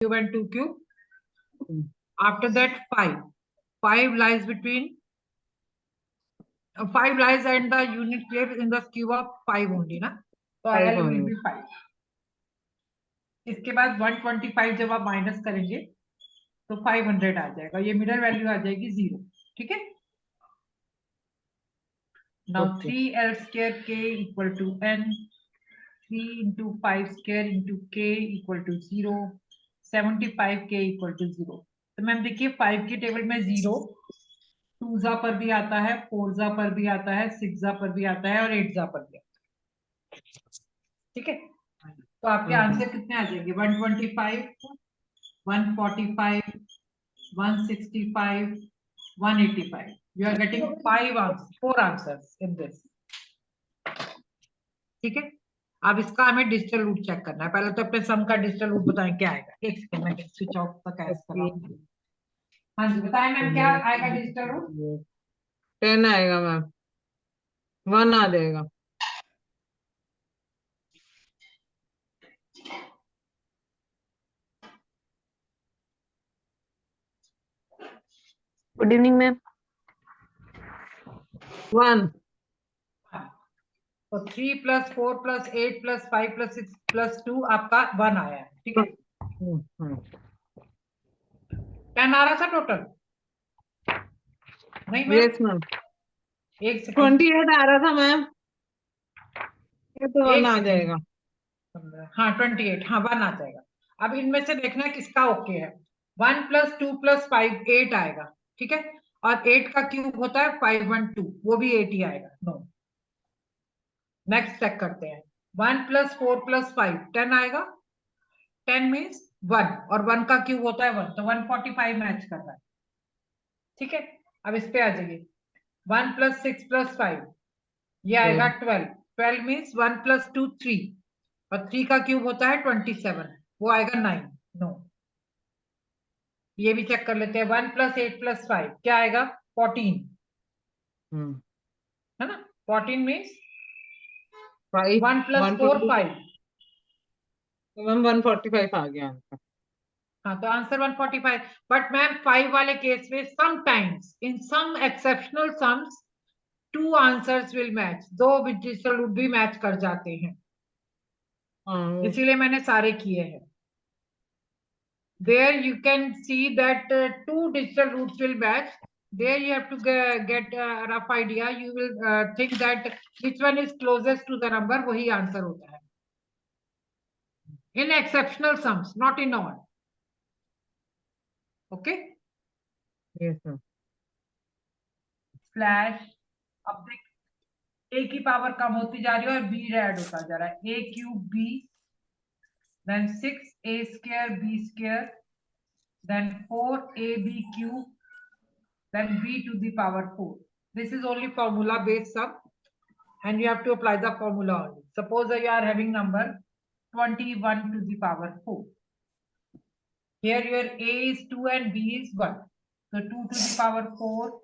cube and 2 cube. After that 5. 5 lies between 5 lies and the unit place in the cube of 5 only ना, तो L will be 5. इसके बाद 125 जब आप minus करेंगे तो 500 आ जाएगा, ये मिडल वैल्यू आ जाएगी 0. ठीक है. Now 3L square k equal to n, 3 into 5 square into k equal to 0, 75k equal to 0. तो मैम देखिए 5 के टेबल में 0 2 पर भी आता है, 4 पर भी आता है, 6 पर भी आता है और 8 पर भी आता है. ठीक है. तो आपके आंसर कितने आ जाएंगे? 125, 145, 165, 185. You are getting 4 answers in this. ठीक है. अब इसका हमें डिजिटल रूट चेक करना है. पहले तो अपने सम का डिजिटल रूट बताएं क्या आएगा. एक सेकंड में स्विच ऑफ तक ऐसा. हाँ जी बताएं मैम क्या आएगा डिजिटल रूट? 10 आएगा मैम, 1 आ जाएगा. Good evening ma'am. 1. तो 3 + 4 + 8 + 5 + 6 + 2 आपका 1 आया है. ठीक है. 10 आ रहा था टोटल? नहीं मैम. Yes ma'am. एक सेकंड. 28 आ रहा था मैम, ये तो 1 आ जाएगा. हाँ 28. हाँ 1 आ जाएगा. अब इनमें से देखना है किसका ओके है. 1 + 2 + 5 8 आएगा. ठीक है. और 8 का क्यूब होता है 512, वो भी 8 ही आएगा. नो. नेक्स्ट चेक करते हैं. 1 + 4 + 5 10 आएगा. 10 मीन्स 1 और 1 का क्यूब होता है 1, तो 145 मैच कर रहा है. ठीक है. अब इस पे आ जाइए. 1 + 6 + 5 ये आएगा 12. 12 मीन्स 1 + 2 3 और 3 का क्यूब होता है 27, वो आएगा 9. नो. ये भी चेक कर लेते हैं. 1 + 8 + 5 क्या आएगा? 14 है ना. 14 मीन्स 1 + 4 5. मैम 145 आ गया आंसर. हाँ तो आंसर 145. बट मैम 5 वाले केस में sometimes in some exceptional sums 2 answers will match. 2 digital root भी मैच कर जाते हैं, इसीलिए मैंने सारे किए हैं. There you can see that 2 digital roots will match. There you have to get a rough idea. You will think that which one is closest to the number, वही आंसर होता है. In exceptional sums, not in all. Okay. Yes ma'am. Slash. अब देख a की power कम होती जा रही है और b ऐड होता जा रहा है. a³ b, then 6a² b², then 4ab³ then b to the power 4. This is only formula based sum and you have to apply the formula only. Suppose that you are having number 21 to the power 4. Here your a is 2 and b is 1. So 2 to the power 4,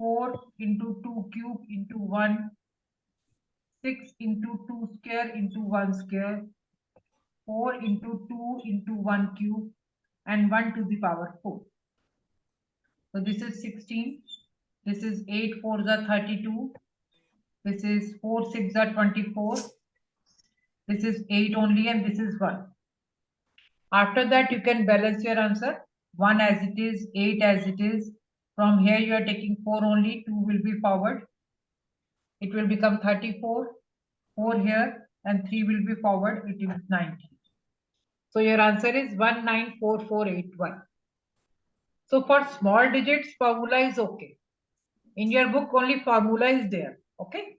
4 into 2 cube into 1, 6 into 2 square into 1 square, 4 into 2 into 1 cube and 1 to the power 4. So this is 16. This is 8 4 are 32. This is 4 6 are 24. This is 8 only and this is 1. After that you can balance your answer. 1 as it is, 8 as it is. From here you are taking 4 only, 2 will be forward. It will become 34. 4 here and 3 will be forward. It is 90. So your answer is 194481. So for small digits, formula is okay. In your book, only formula is there. Okay.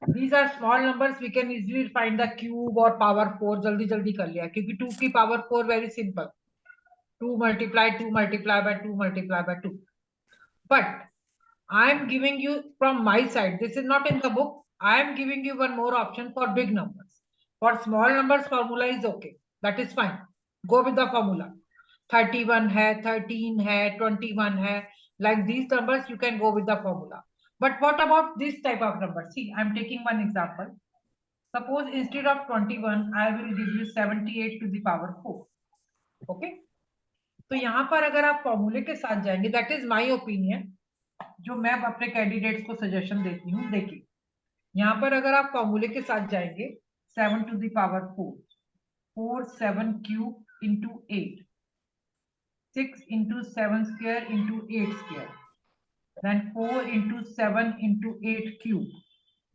These are small numbers. We can easily find the cube or power 4. जल्दी जल्दी कर लिया क्योंकि 2 की power 4 very simple. 2 multiply 2 multiply by 2 multiply by 2. But I am giving you from my side. This is not in the book. I am giving you one more option for big numbers. For small numbers, formula is okay. That is fine. Go with the formula. 31 है, 13 है, 21 है. Like these numbers, you can go with the formula. But what about this type of number? See, I'm taking one example. Suppose instead of 21, I will give you 78 to the power 4. Okay, तो यहाँ पर अगर आप फॉर्मूले के साथ जाएंगे, that is my opinion, जो मैं अपने कैंडिडेट्स को सजेशन देती हूँ। देखिए यहाँ पर अगर आप फॉर्मूले के साथ जाएंगे, 7 to the power 4, 4 7 cube into 8, 6 into 7 square into 8 square, then 4 into 7 into 8 cube,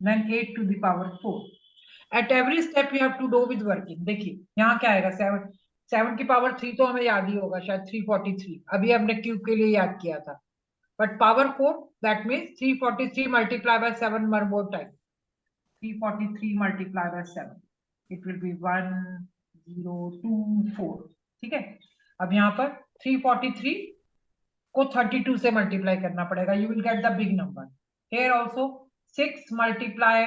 then 8 to the power 4. At every step you have to do with working. देखिए यहाँ क्या आएगा, 7 की पावर 3 तो हमें याद ही होगा शायद, 343, अभी हमने क्यूब के लिए याद किया था। But power 4, that means 343 multiply by 7 one more time, 343 multiply by 7, it will be 1024। ठीक है, अब यहाँ पर 343 को 32 से मल्टीप्लाई करना पड़ेगा, you will get the big number. Here also 6 multiply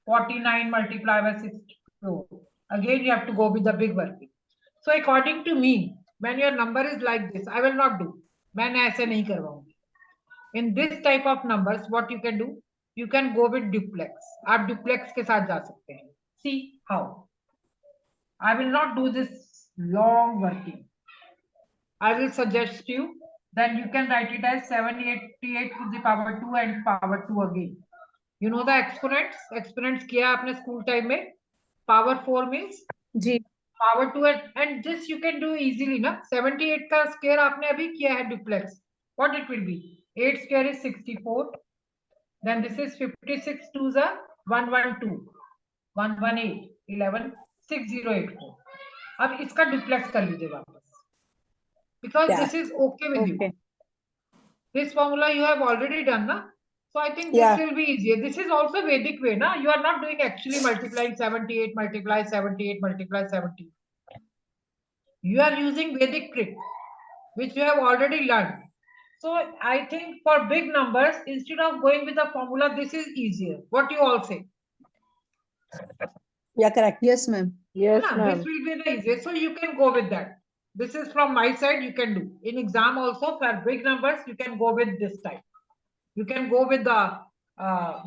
49 multiply by 64, again you have to go with the big working. So according to me, when your number is like this, I will not do, मैंने ऐसे नहीं करवाऊंगी। In this type of numbers, what you can do, you can go with duplex, आप duplex के साथ जा सकते हैं। See how, I will not do this long working, I will suggest you, then you can write it as 788 to the power 2 and power 2 again. You know the exponents किया आपने school time में, power 4 means जी power 2, and this you can do easily ना। 78 का square आपने अभी किया है duplex, what it will be, 8 square is 64, then this is 56 2s are 112, 118, 11, 6084। अब इसका duplex कर लीजिए वापस, because this is okay with you. Okay This formula you have already done, na? So I think this will be easier. This is also Vedic way, na? You are not doing actually multiplying 78, multiply 78, multiply 70. You are using Vedic trick, which you have already learned. So I think for big numbers, instead of going with the formula, this is easier. What you all say? Yeah, correct. Yes ma'am Yes, This ma'am. will be the easiest. So you can go with that. This is from my side, you can do. In exam also, for big numbers, you can go with this type. You can go with the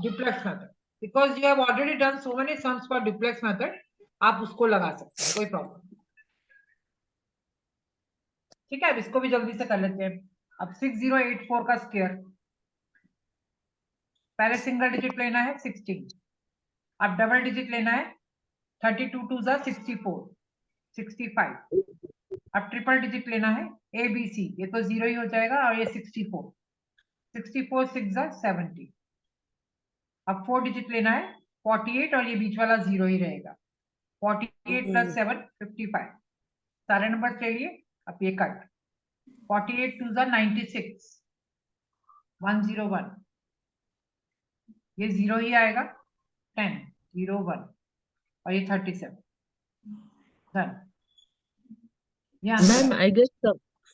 duplex method. Because you have already done so many sums for duplex method, आप उसको लगा सकते हैं, कोई problem. ठीक है, अब इसको भी जल्दी से कर लेते हैं। अब 6084 का स्क्वायर, पहले सिंगल डिजिट लेना है 16, अब डबल डिजिट लेना है 32 2 जा 64, 65, अब ट्रिपल डिजिट लेना है ABC, ये तो 0 ही हो जाएगा, और ये 64, 64 6 जा 70, अब 4 डिजिट लेना है 48, और ये बीच वाला 0 ही रहेगा, 48 + 7 55, सारे नंबर ले लिए। अब ये कट, 48 2 जा 96, 101, ये 0 ही आएगा, 10 0 1, और ये 37 done. Ma'am, I guess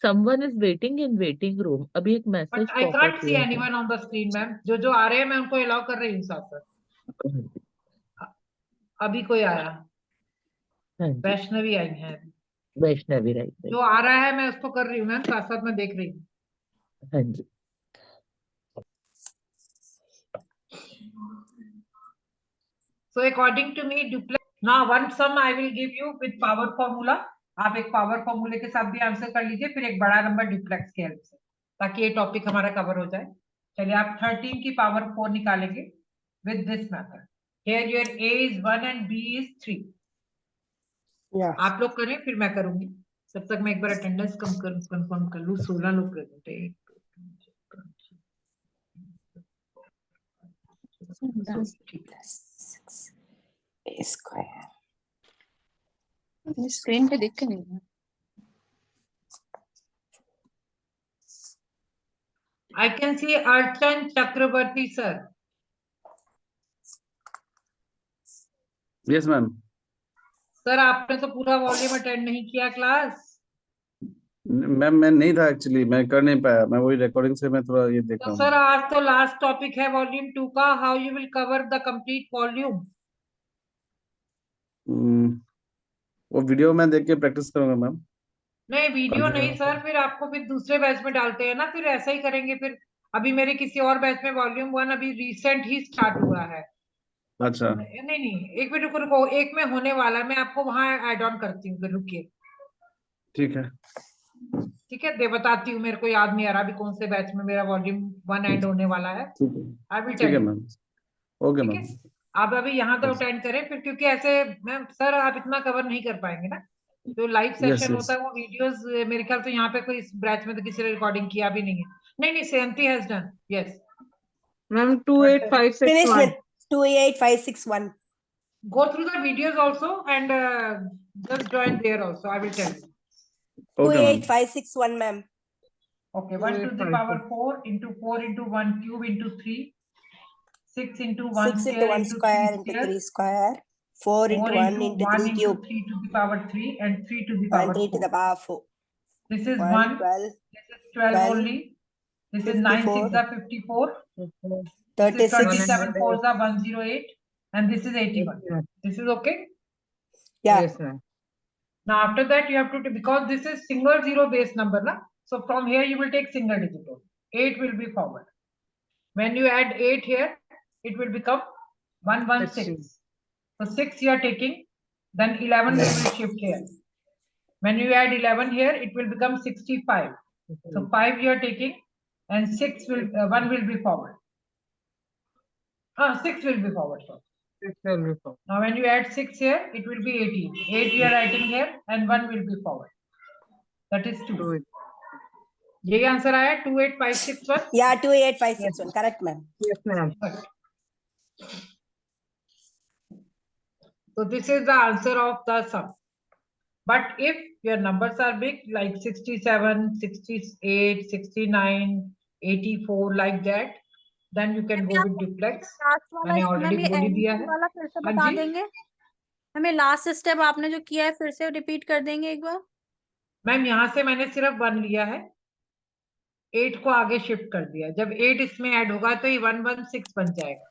someone is waiting in waiting room. अभी एक but message I pop can't up see हुआ anyone on the screen ma'am, जो आ रहे हैं मैं उनको अलाउ कर रही हूँ साथ साथ। है। अभी कोई आया, हाँ जी, वैष्णवी आई है, वैष्णवी राइट जो आ रहा है मैं उसको कर रही हूँ मैम, साथ साथ मैं देख रही हूँ। हाँ जी। So according to me, duplex. Now one sum I will give you with power formula. आप एक पावर फॉर्मूले के साथ भी आंसर कर लीजिए, फिर एक बड़ा नंबर डुप्लेक्स के हेल्प से, ताकि ये टॉपिक हमारा कवर हो जाए। चलिए आप 13 की पावर 4 निकालेंगे with this method. Here your A is 1 and B is 3. Yeah. आप लोग करें, फिर मैं करूंगी। तब तक मैं एक बार अटेंडेंस कंफर्म कर लूं। 16 लोग प्रेजेंट है। 1 2 3 A square. स्क्रीन पे देख के नहीं I can see Archan Chakrabarti sir. Yes, ma'am. Sir आपने तो पूरा वॉल्यूम अटेंड नहीं किया क्लास। मैम मैं नहीं था एक्चुअली, मैं कर नहीं पाया, मैं वही रिकॉर्डिंग से मैं थोड़ा ये देख तो रहा सर हूँ। आज तो लास्ट टॉपिक है वॉल्यूम 2 का, how you will cover the complete volume. वो वीडियो मैं देख के प्रैक्टिस करूंगा मैम। नहीं वीडियो Continue नहीं सर, फिर आपको फिर दूसरे बैच में डालते हैं ना, फिर ऐसा ही करेंगे। फिर अभी मेरे किसी और बैच में वॉल्यूम 1 अभी रिसेंट ही स्टार्ट हुआ है। अच्छा नहीं नहीं एक मिनट रुको रुको, एक में होने वाला है, मैं आपको वहां ऐड ऑन करती हूँ, फिर रुकिए। ठीक है। ठीक है, दे बताती हूँ, मेरे को याद नहीं आ रहा अभी कौन से बैच में मेरा वॉल्यूम 1 एंड होने वाला है। ठीक है। आई विल ठीक टेल है यू। मैम। ओके ठीक है, मैम। आप अभी यहाँ तो Yes. अटेंड करें फिर, क्योंकि ऐसे मैम सर आप इतना कवर नहीं कर पाएंगे ना, जो लाइव Yes, सेशन yes. होता है वो वीडियोस मेरे ख्याल से यहाँ पे कोई इस बैच में तो किसी ने रिकॉर्डिंग किया भी नहीं है। नहीं नहीं, सेंती has done, yes. Ma'am 28561 Finish with 28561. Go through the videos also and just join there also. I will tell you. Okay ma'am. 28561, ma'am. Okay, 1 to the power 4 into 4 into 1 cube into 3, 6 into 1 6 into square 1 into 3 square into square, 3 square. 4 4 into 1 into into 1 3 into cube. 3 to the power 3 and 3 to the And power 3 to 4. the power 4. This is 1, 1, 12, this is 12 12, only. This is 9 6 54, are 54. This is 36. 27 4 are 108 and this is 81. This is okay. Yeah. Yes, ma'am. Now after that you have to, because this is single zero base number, na? So from here you will take single digit only. 8 will be forward. When you add 8 here, it will become 116. So 6 you are taking, then 11 will be shift here. When you add 11 here, it will become 65. So 5 you are taking, and 6 will 1 will be forward. 6 will be forward. So now when you add 6 here, it will be 18. 8 you are writing here, and 1 will be forward. That is 2. यही answer आया 28561. Yeah, 28561. Correct, ma'am. Yes, ma'am. So this is the answer of the sum. But if your numbers are big, like 67, 68, 69, 84, like that, then you can go with duplex. Last वाला मैंने already ma'am, ये बोल ही दिया addition है। वाला फिर से हाँ बता जी? देंगे हमें? लास्ट स्टेप आपने जो किया है फिर से रिपीट कर देंगे एक बार? मैम यहाँ से मैंने सिर्फ 1 लिया है, 8 को आगे शिफ्ट कर दिया। जब 8 इसमें ऐड होगा तो ये 116 बन जाएगा।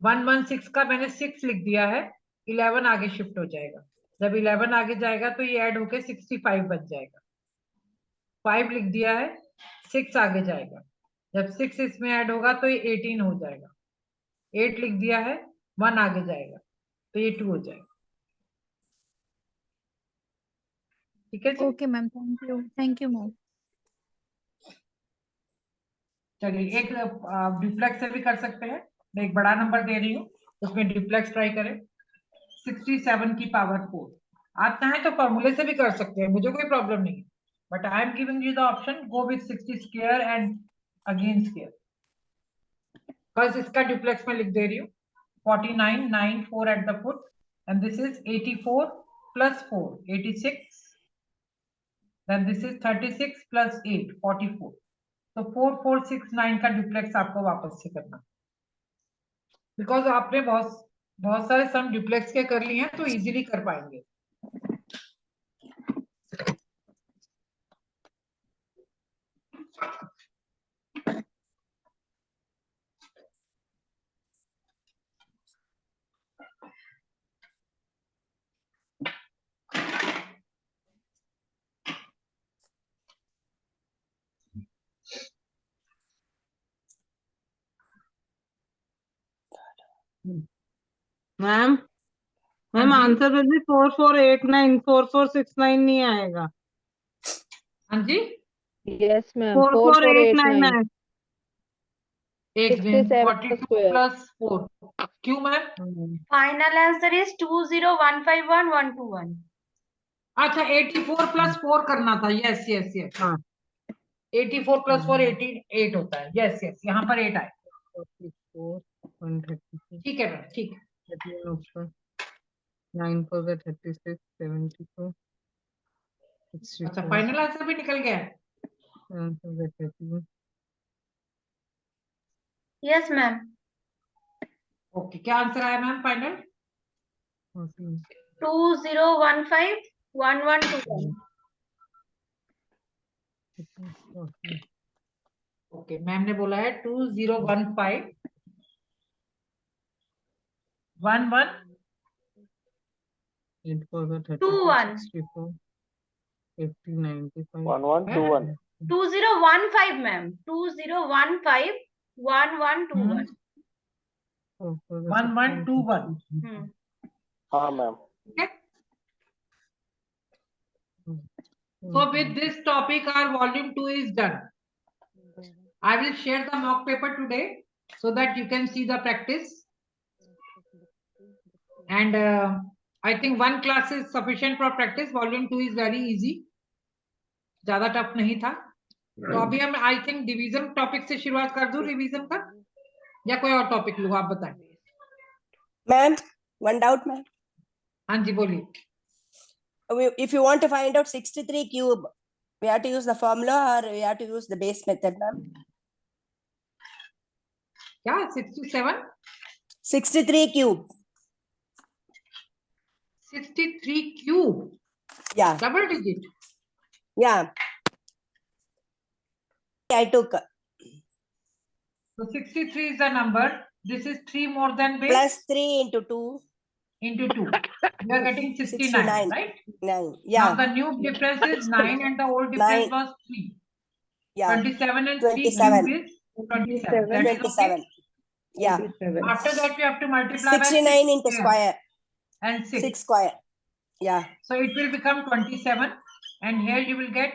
116 का मैंने 6 लिख दिया है, 11 आगे शिफ्ट हो जाएगा। जब 11 आगे जाएगा तो ये ऐड होके 65 बन जाएगा। 5 लिख दिया है, 6 आगे जाएगा। जब 6 इसमें ऐड होगा तो ये 18 हो जाएगा। 8 लिख दिया है, 1 आगे जाएगा तो ये 2 हो जाएगा। ठीक है जी? Okay ma'am, thank you ma'am. चलिए, एक डुप्लेक्स से भी कर सकते हैं। मैं एक बड़ा नंबर दे रही हूँ, उसमें डुप्लेक्स ट्राई करें। 67 की पावर 4। आप चाहें तो फॉर्मूले से भी कर सकते हैं, मुझे कोई प्रॉब्लम नहीं है, but I am giving you the option, go with 60 square and again square. बस इसका डुप्लेक्स में लिख दे रही हूँ, 49 9 4 at the foot, and this is 84 plus 4 86, then this is 36 plus 8 44। तो 4469 का डुप्लेक्स आपको वापस से करना, बिकॉज आपने बहुत सारे सम डुप्लेक्स के कर लिए हैं तो इजीली कर पाएंगे। मैम मैम हाँ जी? आंसर विल बी 4489, 4469 नहीं आएगा। हाँ जी, Yes, ma'am. 4489 4489. एक 67 42 square. प्लस 4। क्यों मैम? Final answer is 2015121. अच्छा, 84 प्लस 4 करना था। यस यस यस, हाँ। 84 प्लस 4 88 होता है। यस यस, यहाँ पर 8 आए। 44 136 ठीक है मैम, ठीक है। 9 4 36 72 अच्छा, फाइनल आंसर भी निकल गया है। 7 4 31। Yes, ma'am. ओके, क्या आंसर आया मैम फाइनल? 20151121. ओके, मैम ने बोला है 2015 11 8 4 21. 64 80 95 1121. 2015, ma'am. 20151121. 1121। Hmm. हाँ मैम. ठीक है, So with this topic, our volume 2 is done. I will share the mock paper today so that you can see the practice. And I think one class is sufficient for practice. Volume 2 is very easy. ज़्यादा tough नहीं था. तो अभी हम I think division topic से शुरुआत कर दूं revision का या कोई और topic लूं, आप बताएं. Ma'am, one doubt, ma'am. हाँ जी बोलिए. If you want to find out 63 cube, we have to use the formula or we have to use the base method, ma'am? क्या 67? 63 cube. 63 cube. Yeah, Double digit. yeah. I took So 63 is the number. This is 3 more than base plus 3 into 2, into 2. You are getting 69, 69. right? 9. Now Yeah, the new difference is 9 and the old difference 9. was 3. yeah. 27 and 3 27. cube is 27. That is okay. 27. Yeah. After that, we have to multiply by 69 6 into square square. and 6. 6 square. Yeah. So it will become 27. And here you will get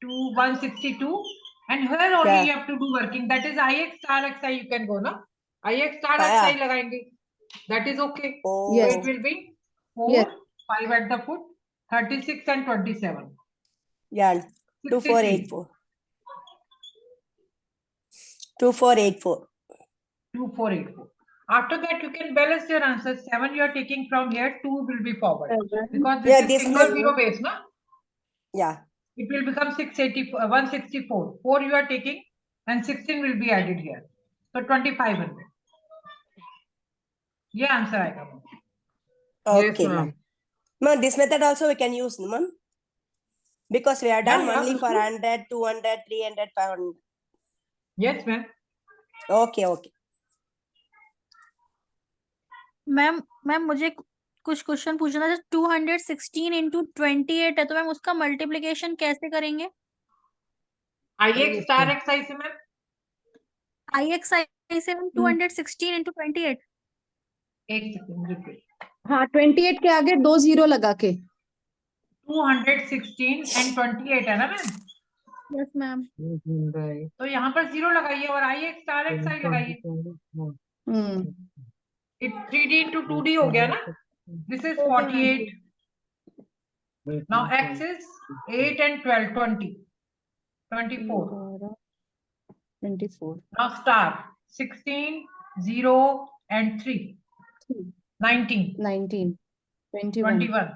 162. And here only Yeah. you have to do working. That is Ix star xi you can go, no? Ix star Yeah. xi लगाएंगे. That is okay. Oh. So it will be 4, Yes. 5 at the foot, 36 and 27. Yeah. 2484. 2484. 2484. After that, you can balance your answers. 7 you are taking from here, 2 will be forward. Because this Yeah, is this single one- zero base, no? Yeah. It will become 164. 4 you are taking and 16 will be added here. So 2500. Yeah, answer आएगा. Okay, ma'am. ma'am. Ma'am, this method also we can use, ma'am. Because we are done Yeah, only for बिल्कुल. 100, 200, 300, 500. Yes, ma'am. Okay, okay. Ma'am मुझे कुछ question पूछना था. 216 into 28 है तो ma'am उसका multiplication कैसे करेंगे? Ix star xi से मैम. IXI से मैम 216 into 28. एक सेकंड रुकिए. हाँ 28 के आगे 2 0 लगा के 216 and 28 है ना मैम? Yes ma'am. तो यहाँ पर 0 लगाइए और Ix star xi लगाइए. It 3D into 2D हो गया ना? This is 48. Now X is 8 and 12, 20. 24. 24 Now star 16, 0 and 3. 19, 19 21 21.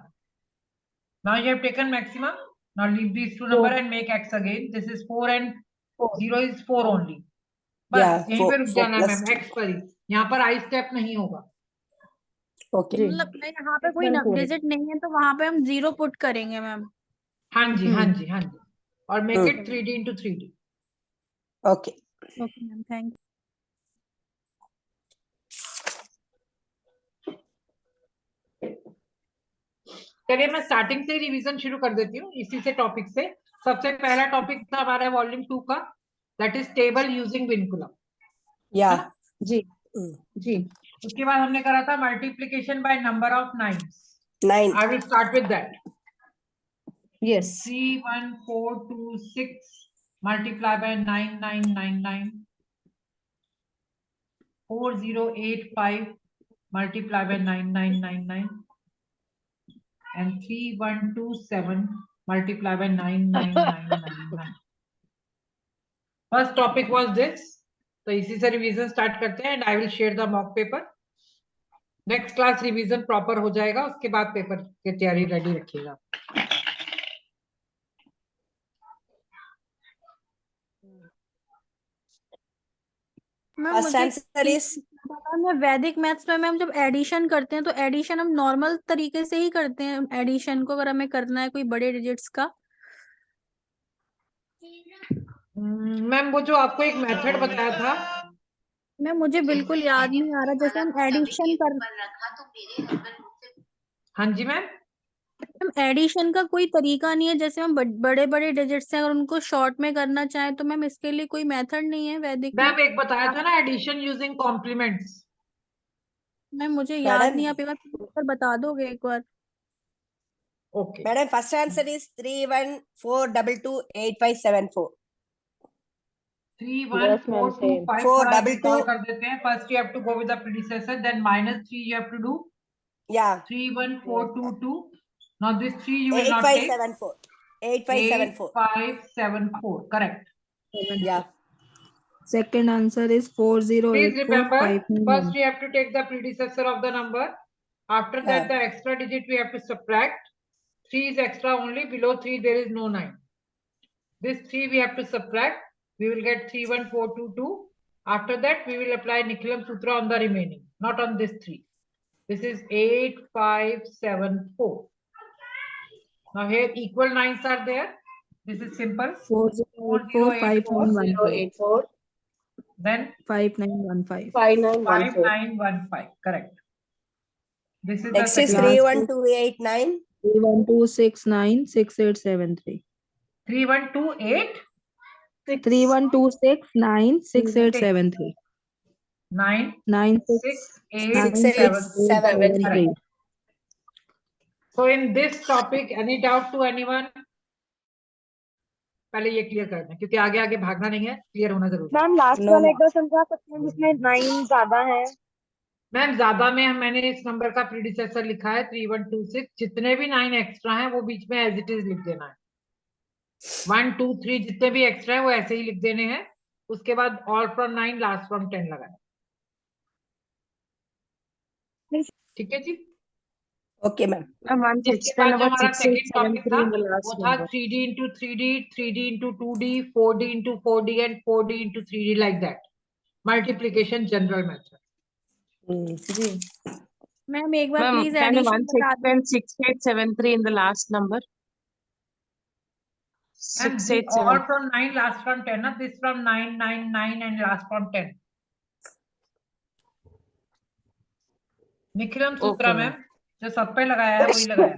Now you have taken maximum. Now leave these two number and make X again. This is 4 and 0 is 4 only. बस Yeah, यहीं 4 पे रुक जाना है plus ma'am. X पर ही. यहाँ पर I step नहीं होगा. Okay. मतलब यहाँ पे कोई बिल्कुल। डिजिट नहीं है तो वहां पे हम 0 पुट करेंगे मैम. हाँ जी, हाँ जी, हाँ जी. और make Hmm. it 3D into 3D. Okay. Okay ma'am. Thank you. चलिए मैं स्टार्टिंग से रिवीजन शुरू कर देती हूँ इसी से टॉपिक से. सबसे पहला टॉपिक था हमारा वॉल्यूम 2 का. That is table using vinculum. Yeah. जी Hmm. जी उसके बाद हमने करा था multiplication by number of nines. 9. I will start with that. Yes 31426 multiply by 9999. 4085 multiply by 9999. And 3127 multiply by 99999. First topic was this. तो इसी से रिवीजन स्टार्ट करते हैं. And I will share the mock paper. Next class revision proper हो जाएगा. उसके बाद paper की तैयारी रेडी रखिएगा. मैम First मुझे answer is पता है वैदिक मैथ्स में मैम जब एडिशन करते हैं तो एडिशन हम नॉर्मल तरीके से ही करते हैं एडिशन को. अगर हमें करना है कोई बड़े डिजिट्स का. मैम वो जो आपको एक मेथड बताया था. मैम मुझे बिल्कुल याद नहीं आ रहा. जैसे हम एडिशन कर हाँ जी मैम. मैम एडिशन का कोई तरीका नहीं है. जैसे हम बड़े बड़े डिजिट्स हैं अगर उनको शॉर्ट में करना चाहें तो मैम इसके लिए कोई मेथड नहीं है वैदिक में. मैम एक बताया था ना एडिशन यूजिंग कॉम्प्लीमेंट्स. मैम मुझे याद Madam? नहीं. आप एक बार बता दोगे एक बार. Okay. Madam, first answer is 31422857 3, Yes, 1, 4, ma'am, 2, same. 5 4, थोड़ा double इग्नोर 2. कर देते हैं. First you have to go with the predecessor, then -3 you have to do. Yeah, 3, 1, 4, 2, 2. Now this 3 you will not take. 8574. 8, 8574. 5, 7, 4. Correct. Yeah. Second answer is Please remember, 4084591. first we have to take the predecessor of the number. After that, Yeah. the extra digit we have to subtract. 3 is extra only. Below 3 there is no 9. This 3 we have to subtract. We will get 31422. After that, we will apply Nicolam Sutra on the remaining, not on this 3. This is 8574. Now here equal 9s are there. This is simple. 40845114. Then 5915. 5915. Correct. This is Next the is second. 31289. 31269673. 3128 31269673. 9 96 6 8 687. 7. Correct. Correct. So in this topic, any doubt to anyone? पहले ये clear करना है, क्योंकि आगे आगे भागना नहीं है, क्लियर होना जरूरी है. मैम लास्ट No वाला एक marks. बार समझा सकते हैं जिसमें 9 ज्यादा है? मैम ज्यादा में मैंने इस नंबर का प्रीडिसेसर लिखा है 3126. जितने भी 9 एक्स्ट्रा हैं वो बीच में एज इट इज लिख देना है. 1 2 3 जितने भी एक्स्ट्रा है वो ऐसे ही लिख देने हैं. उसके बाद ऑल फ्रॉम 9 लास्ट फ्रॉम 10 लगाना. ठीक है जी. Okay, ma'am. इसके बाद जो हमारा सेकंड टॉपिक था वो था 3D into 3D, 3D into 2D, 4D into 4D and 4D into 3D like that. Multiplication general method. Ma'am एक बार Ma'am, प्लीज can एडिशन 1 बता 6 and 6873 in the last number? And 6 the 8 7. all from 9 last from 10. Now this from 9 9 9 and last from 10. Nikhilam Sutra Okay, ma'am जो सब पे लगाया है वही लगाया.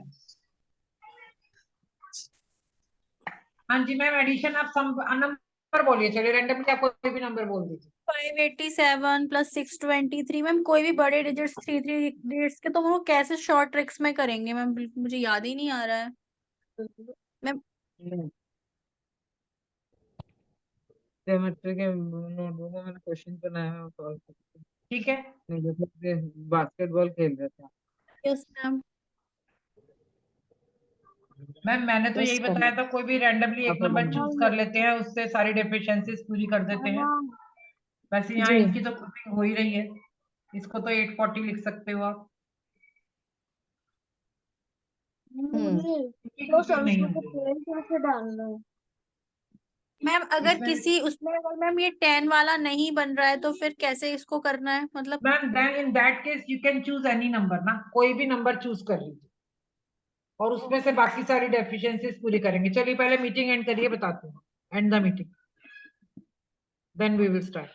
हाँ जी मैम एडिशन आप नंबर बोलिए. चलिए रैंडमली आप कोई भी नंबर बोल दीजिए. 587 प्लस 623 मैम कोई भी बड़े डिजिट्स 3 डिजिट्स के तो वो कैसे शॉर्ट ट्रिक्स में करेंगे मैम बिल्कुल मुझे याद ही नहीं आ रहा है मैम. ज्योमेट्री के नोटबुक में मैंने क्वेश्चन बनाया है, सॉल्व करते हैं. ठीक है नहीं जब बास्केटबॉल खेल रहे थे. Yes ma'am. मैम मैंने तो यही बताया था कोई भी रैंडमली एक नंबर चूज कर लेते हैं, उससे सारी डेफिशिएंसीज पूरी कर देते हैं. वैसे यहाँ जी. इनकी तो प्रूफिंग हो ही रही है. इसको तो 840 लिख सकते हो आप. इनकी proofing नहीं होगी. मैम अगर इसमें- किसी उसमें अगर मैम ये 10 वाला नहीं बन रहा है तो फिर कैसे इसको करना है मतलब. Ma'am then in that case you can choose any number ना, कोई भी नंबर चूज कर लीजिए और उसमें से बाकी सारी डेफिशिएंसीज पूरी करेंगे. चलिए पहले मीटिंग एंड करिए, बताते हैं. And the meeting then we will start.